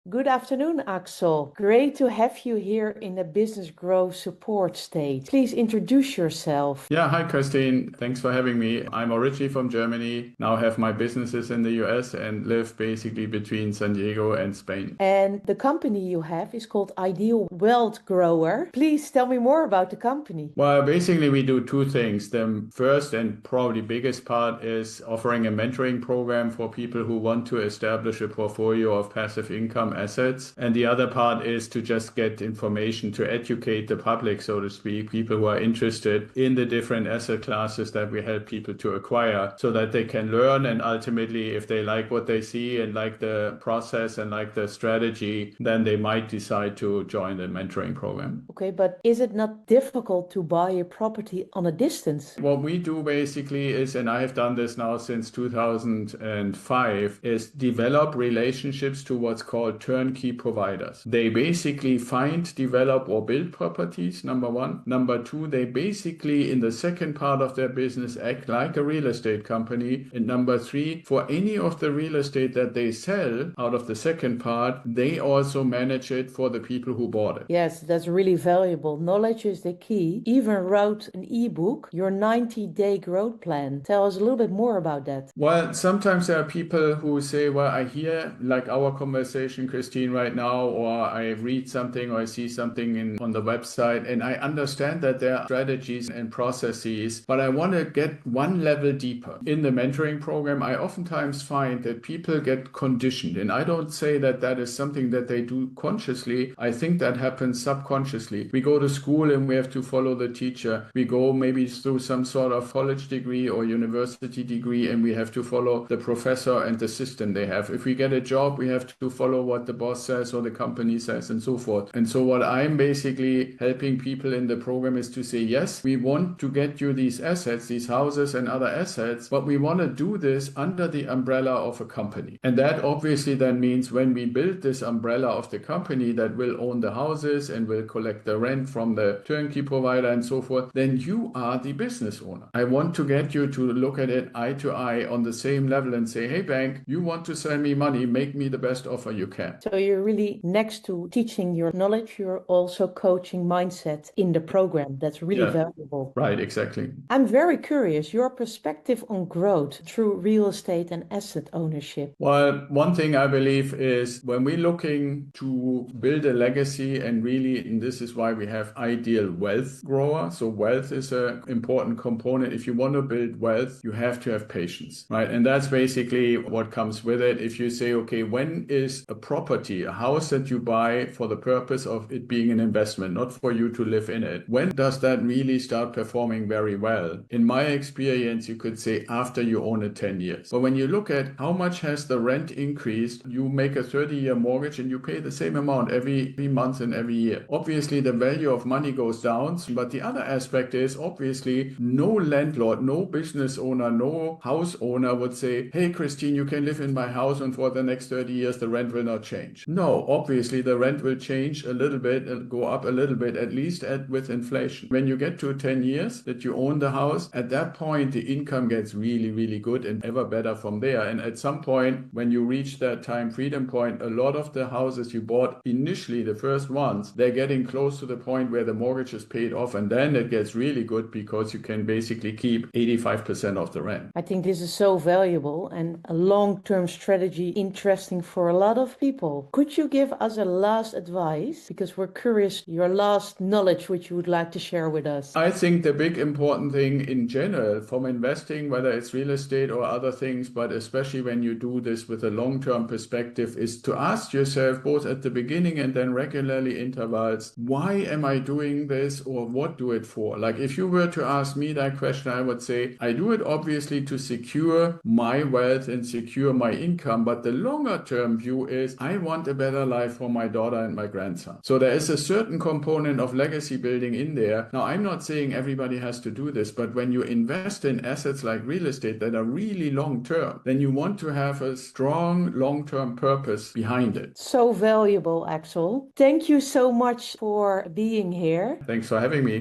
Good afternoon, Axel. Great to have you here in the Business Growth Support stage. Please introduce yourself. Yeah, hi Christine. Thanks for having me. I'm originally from Germany, now have my businesses in the US and live basically between San Diego and Spain. And the company you have is called Ideal Wealth Grower. Please tell me more about the company. Well, basically we do two things. The first and probably biggest part is offering a mentoring program for people who want to establish a portfolio of passive income assets. And the other part is to just get information to educate the public, so to speak, people who are interested in the different asset classes that we help people to acquire so that they can learn. And ultimately, if they like what they see and like the process and like the strategy, then they might decide to join the mentoring program. Okay, but is it not difficult to buy a property on a distance? What we do basically is, and I have done this now since 2005, is develop relationships to what's called turnkey providers. They basically find, develop, or build properties, number one. Number two, they basically, in the second part of their business, act like a real estate company. And number three, for any of the real estate that they sell out of the second part, they also manage it for the people who bought it. Yes, that's really valuable. Knowledge is the key. Even wrote an ebook, Your 90-Day Growth Plan. Tell us a little bit more about that. Well, sometimes there are people who say, well, I hear like our conversation, Christine, right now, or I read something or I see something on the website, and I understand that there are strategies and processes, but I want to get one level deeper. In the mentoring program, I oftentimes find that people get conditioned, and I don't say that that is something that they do consciously. I think that happens subconsciously. We go to school and we have to follow the teacher. We go maybe through some sort of college degree or university degree, and we have to follow the professor and the system they have. If we get a job, we have to follow what the boss says or the company says and so forth. And so what I'm basically helping people in the program is to say, yes, we want to get you these assets, these houses and other assets, but we want to do this under the umbrella of a company. And that obviously then means when we build this umbrella of the company that will own the houses and will collect the rent from the turnkey provider and so forth, then you are the business owner. I want to get you to look at it eye to eye on the same level and say, hey bank, you want to send me money, make me the best offer you can. So you're really, next to teaching your knowledge, you're also coaching mindset in the program. That's really valuable. Right, exactly. I'm very curious, your perspective on growth through real estate and asset ownership. Well, one thing I believe is when we're looking to build a legacy, and really, and this is why we have Ideal Wealth Grower. So wealth is an important component. If you want to build wealth, you have to have patience, right? And that's basically what comes with it. If you say, okay, when is a property, a house that you buy for the purpose of it being an investment, not for you to live in it, when does that really start performing very well? In my experience, you could say after you own it 10 years. But when you look at how much has the rent increased, you make a 30-year mortgage and you pay the same amount every month and every year. Obviously, the value of money goes down, but the other aspect is obviously no landlord, no business owner, no house owner would say, hey, Christine, you can live in my house and for the next 30 years, the rent will not change. No, obviously the rent will change a little bit, go up a little bit, at least with inflation. When you get to 10 years that you own the house, at that point, the income gets really, really good and ever better from there. And at some point, when you reach that time freedom point, a lot of the houses you bought initially, the first ones, they're getting close to the point where the mortgage is paid off. And then it gets really good because you can basically keep 85% of the rent. I think this is so valuable and a long-term strategy interesting for a lot of people. Could you give us a last advice? Because we're curious, your last knowledge which you would like to share with us. I think the big important thing in general from investing, whether it's real estate or other things, but especially when you do this with a long-term perspective, is to ask yourself both at the beginning and then regularly intervals, why am I doing this or what do it for? Like if you were to ask me that question, I would say, I do it obviously to secure my wealth and secure my income, but the longer term view is I want a better life for my daughter and my grandson. So there is a certain component of legacy building in there. Now, I'm not saying everybody has to do this, but when you invest in assets like real estate that are really long term, then you want to have a strong long-term purpose behind it. So valuable, Axel. Thank you so much for being here. Thanks for having me.